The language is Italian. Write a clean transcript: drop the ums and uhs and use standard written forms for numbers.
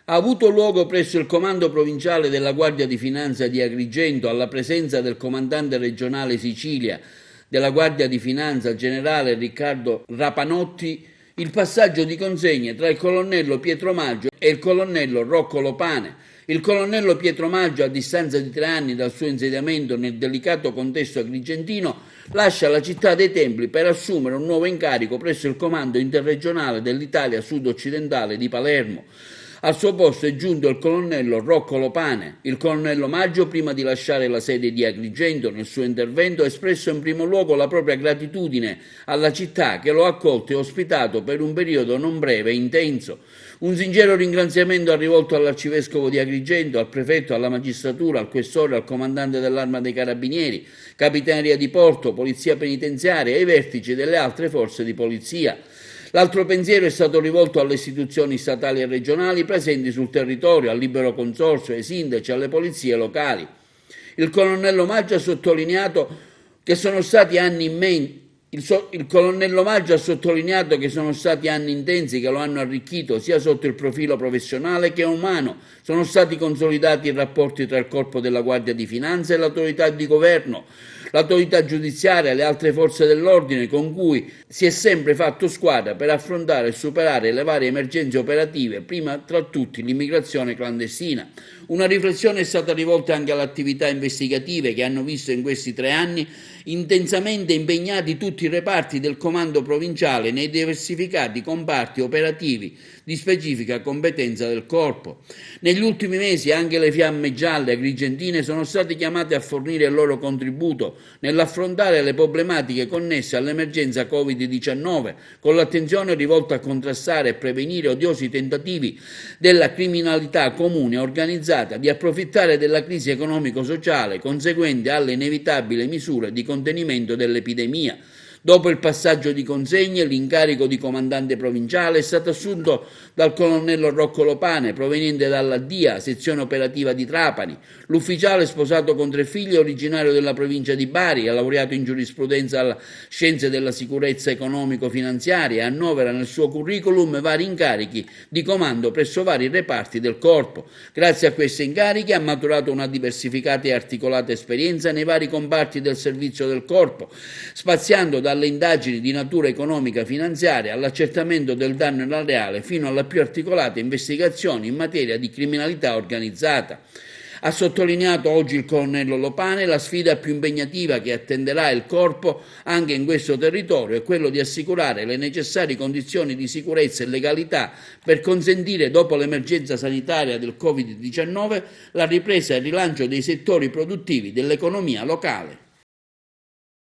Ha avuto luogo presso il comando provinciale della Guardia di Finanza di Agrigento, alla presenza del comandante regionale Sicilia della Guardia di Finanza, generale Riccardo Rapanotti, il passaggio di consegne tra il colonnello Pietro Maggio e il colonnello Rocco Lopane. Il colonnello Pietro Maggio, a distanza di 3 anni dal suo insediamento nel delicato contesto agrigentino, lascia la città dei Templi per assumere un nuovo incarico presso il comando interregionale dell'Italia sud-occidentale di Palermo. Al suo posto è giunto il colonnello Rocco Lopane. Il colonnello Maggio, prima di lasciare la sede di Agrigento, nel suo intervento ha espresso in primo luogo la propria gratitudine alla città che lo ha accolto e ospitato per un periodo non breve e intenso. Un sincero ringraziamento ha rivolto all'arcivescovo di Agrigento, al prefetto, alla magistratura, al questore, al comandante dell'Arma dei Carabinieri, Capitaneria di Porto, Polizia Penitenziaria e ai vertici delle altre forze di polizia. L'altro pensiero è stato rivolto alle istituzioni statali e regionali presenti sul territorio, al libero consorzio, ai sindaci, alle polizie locali. Il colonnello Maggio ha sottolineato che sono stati anni immensi. Il colonnello Maggio ha sottolineato che sono stati anni intensi che lo hanno arricchito sia sotto il profilo professionale che umano. Sono stati consolidati i rapporti tra il corpo della Guardia di Finanza e l'autorità di governo, l'autorità giudiziaria e le altre forze dell'ordine con cui si è sempre fatto squadra per affrontare e superare le varie emergenze operative, prima tra tutti l'immigrazione clandestina. Una riflessione è stata rivolta anche alle attività investigative che hanno visto in questi 3 anni intensamente impegnati tutti i reparti del comando provinciale nei diversificati comparti operativi di specifica competenza del corpo. Negli ultimi mesi anche le fiamme gialle agrigentine sono state chiamate a fornire il loro contributo nell'affrontare le problematiche connesse all'emergenza Covid-19, con l'attenzione rivolta a contrastare e prevenire odiosi tentativi della criminalità comune organizzata di approfittare della crisi economico-sociale conseguente alle inevitabili misure di contenimento dell'epidemia. Dopo il passaggio di consegne, l'incarico di comandante provinciale è stato assunto dal colonnello Rocco Lopane, proveniente dalla DIA, sezione operativa di Trapani. L'ufficiale, sposato con 3 figli, è originario della provincia di Bari, ha laureato in giurisprudenza alla Scienze della Sicurezza Economico-Finanziaria e annovera nel suo curriculum vari incarichi di comando presso vari reparti del corpo. Grazie a questi incarichi ha maturato una diversificata e articolata esperienza nei vari comparti del servizio del corpo, spaziando dalle indagini di natura economica finanziaria all'accertamento del danno erariale fino alla più articolate investigazioni in materia di criminalità organizzata. Ha sottolineato oggi il colonnello Lopane la sfida più impegnativa che attenderà il corpo anche in questo territorio è quello di assicurare le necessarie condizioni di sicurezza e legalità per consentire, dopo l'emergenza sanitaria del Covid-19, la ripresa e il rilancio dei settori produttivi dell'economia locale.